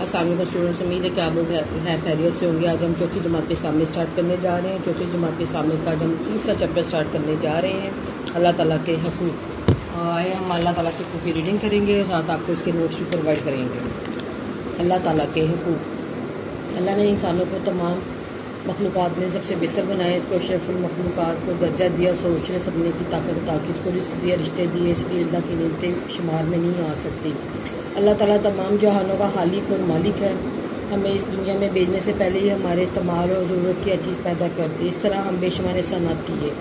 अस्सलाम वालेकुम स्टूडेंट्स, उम्मीद है कि आप लोग खैरियत से होंगे। आज हम चौथी जमात के सामने स्टार्ट करने जा रहे हैं। चौथी जमात के सामने का आज हम तीसरा चैप्टर स्टार्ट करने जा रहे हैं, अल्लाह ताला के हकूक़। आए हम अल्लाह ताला के हकूक़ की रीडिंग करेंगे, साथ आपको इसके नोट्स भी प्रोवाइड करेंगे। अल्लाह ताला के हकूक़। अल्लाह ने इंसानों को तमाम मखलूक़ात में सबसे बेहतर बनाया, इसको अशरफुल मखलूक़ात को दर्जा दिया, सोचने समझने की ताकत, ताकि इसको रिस्क दिया, रिश्ते दिए, इसलिए अल्लाह की नेमतें शुमार में नहीं आ सकती। अल्लाह ताला तमाम जहानों का खालिक और मालिक है। हमें इस दुनिया में भेजने से पहले ही हमारे इस्तेमाल और ज़रूरत की हर चीज़ पैदा कर दी। इस तरह हम बेशुमार एहसानात किए।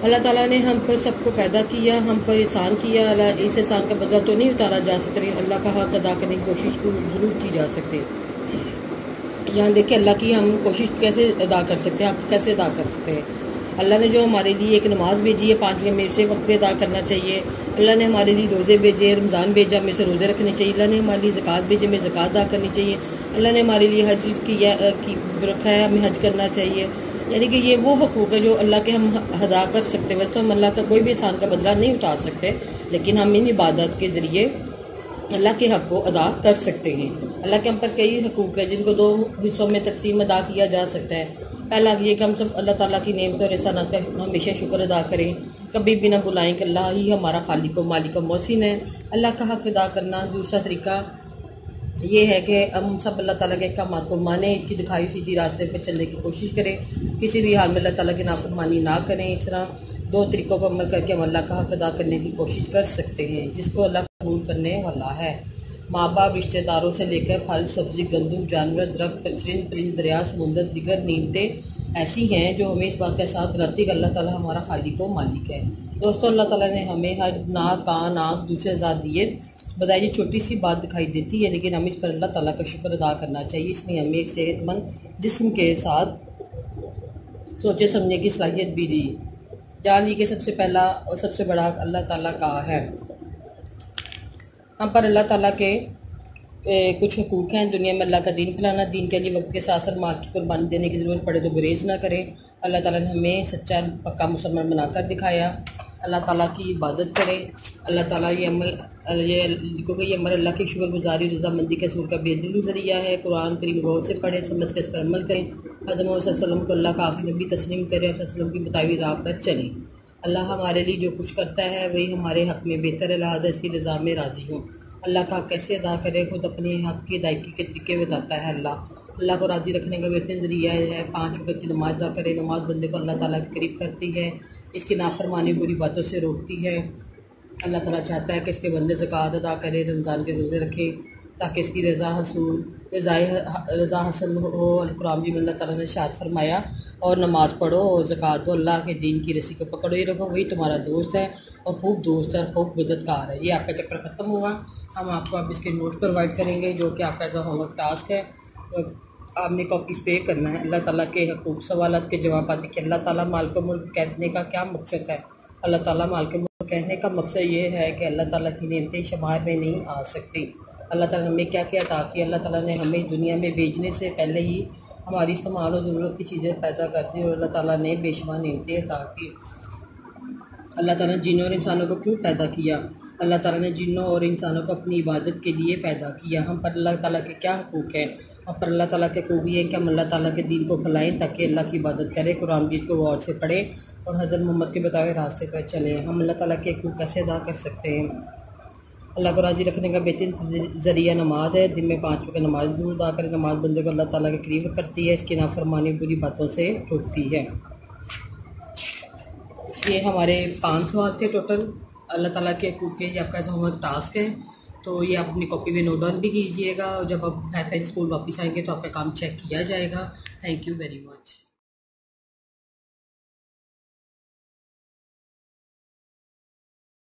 अल्लाह ताला ने हम पर सबको पैदा किया, हम पर एहसान किया। इस एहसान का बदला तो नहीं उतारा जा सकता, लेकिन अल्लाह का हक़ अदा करने की कोशिश को ज़रूर की जा सकती है। यहाँ देखिए अल्लाह की हम कोशिश कैसे अदा कर सकते हैं, हक़ कैसे अदा कर सकते हैं। अल्लाह ने जो हमारे लिए एक नमाज़ भेजी है 5 में से वक्त पे अदा करना चाहिए। अल्लाह ने हमारे लिए रोज़े भेजे, रमज़ान भेजा, में से रोज़े रखने चाहिए। अल्लाह ने हमारे लिए ज़कात भेजे, में ज़कात अदा करनी चाहिए। अल्लाह ने हमारे लिए हज की रखा है, हमें हज करना चाहिए। यानी कि ये वो हकूक़ है जो अल्लाह के हम अदा कर सकते हैं। वैसे तो हम अल्लाह का कोई भी एहसान का बदला नहीं उतार सकते, लेकिन हम इन इबादत के ज़रिए अल्लाह के हक़ को अदा कर सकते हैं। अल्लाह के हम पर कई हकूक़ है जिनको 2 हिस्सों में तकसीम अदा किया जा सकता है। पहला ये कि हम सब अल्लाह ताला की नेमत और एहसानात का हमेशा शुक्र अदा करें, कभी भी ना बुलाएं कि अल्लाह ही हमारा खालिक व मालिक व मोहसिन है। अल्लाह का हक़ अदा करना। दूसरा तरीका ये है कि हम सब अल्लाह ताला के अहकामात को मानें, इसकी दिखाई सीधी रास्ते पर चलने की कोशिश करें, किसी भी हाल में अल्लाह ताला की नाफरमानी ना करें। इस तरह 2 तरीक़ों पर अमल करके हम अल्लाह का हक़ अदा करने की कोशिश कर सकते हैं, जिसको अल्लाह कबूल करने वाला है। माँ बाप, रिश्तेदारों से लेकर फल सब्ज़ी, गंदम, जानवर, दरख्त, परिंद, दरिया, समुंदर, दिगर नीमतें ऐसी हैं जो हमें इस बात का साथ दिलाती है कि अल्लाह ताला हमारा खालिक व मालिक है। दोस्तों, अल्लाह ताला ने हमें हर नाक, कान, आँख, दूसरे अज़ा दिए। बताइए ये छोटी सी बात दिखाई देती है, लेकिन हमें इस पर अल्लाह ताला का शुक्र अदा करना चाहिए। इसलिए हमें एक सेहतमंद जिस्म के साथ सोचे समझने की सलाहियत भी दी। जान ली कि सबसे पहला और सबसे बड़ा अल्लाह ताला का है। हम पर अल्लाह ताला के कुछ हकूक़ हैं। दुनिया में अल्लाह का दीन फैलाना, दीन के लिए वक्त के साथ साथ माल की कुर्बानी देने की ज़रूरत पड़े तो गुरेज ना करें। अल्लाह ताला ने हमें सच्चा पक्का मुसलमान बनाकर दिखाया। अल्लाह ताला की इबादत करें। अल्लाह ताला ये अमल अल्लाह की शुक्रगुजारी, रज़ामंदी के सूर का बेदिल ज़रिया है। कुरान करीम गौर से पढ़ें, समझ कर इस पर अमल करें। हज़रत मोहम्मद सल्लल्लाहु अलैहि वसल्लम को अल्लाह का आखिरी नबी तस्लीम करें और वसल्लम की बताई राह पर चलें। अल्लाह हमारे लिए जो कुछ करता है वही हमारे हक़ में बेहतर है, लिहाज़ा इसकी रज़ा में राज़ी हो। अल्लाह का कैसे अदा करे, खुद अपने हक़ की अदायगी के तरीके बताता है। अल्लाह को राज़ी रखने का बेहतरीन ज़रिया है 5 वक्त की नमाज अदा करे। नमाज बंदे को अल्लाह ताला के करीब करती है, इसकी नाफरमानी बुरी बातों से रोकती है। अल्लाह ताला चाहता है कि इसके बंदे ज़कात अदा करें, रमज़ान के रोज़े रखें, ताकि इसकी रज़ा हासिल हो। कुरान में अल्लाह ताला ने इरशाद फरमाया, और नमाज़ पढ़ो और ज़कात दो, अल्लाह के दीन की रस्सी को पकड़ो ही रखो, वही तुम्हारा दोस्त है और खूब दोस्त है और खूब मददगार है। ये आपका चक्कर ख़त्म हुआ। हम आपको अब इसके नोट्स प्रोवाइड करेंगे, जो कि आपका एज़ होमवर्क टास्क है। आपने कॉपीज़ पे करना है। अल्लाह ताला के हकूक़ सवालात के जवाब देखिए। अल्लाह ताला मालिक मुल्क कहने का क्या मकसद है? अल्लाह ताला मालिक मुल्क कहने का मकसद ये है कि अल्लाह ताला की नेमतें शुमार में नहीं आ सकती। अल्लाह ताला ने हमें क्या क्या अता किया। अल्लाह ताला ने हमें इस दुनिया में भेजने से पहले ही हमारी इस्तेमाल और ज़रूरत की चीज़ें पैदा कर दी, और अल्लाह ताला ने बेशुमार नेमतें अता की। अल्लाह ताला ने जिन्नों और इंसानों को क्यों पैदा किया? अल्लाह ताला ने जिन्नों और इंसानों को अपनी इबादत के लिए पैदा किया। हम पर अल्लाह ताला के क्या हकूक़ हैं? हम पर अल्लाह ताला के हकूक़ ये है कि हम अल्लाह ताला के दीन को फैलाएँ, ताकि अल्लाह की इबादत करें, कुरान मजीद को गौर से पढ़ें और हज़रत मोहम्मद के बताए रास्ते पर चलें। हम अल्लाह ताला के हकूक़ कैसे अदा कर सकते हैं? अल्लाह को राज़ी रखने का बेहतरीन ज़रिया नमाज है। दिन में 5 वक्त नमाज ज़रूर अदा करें। नमाज बंदे को अल्लाह ताला के करीब करती है, इसकी नाफरमानी बुरी बातों से रोकती है। ये हमारे 5 सवाल थे टोटल। अल्लाह ताला के हकूक़ के, ये आपका होमवर्क टास्क है, तो ये आप अपनी कॉपी में नोट डाउन भी कीजिएगा, और जब आप स्कूल वापस आएंगे तो आपका काम चेक किया जाएगा। Thank you very much.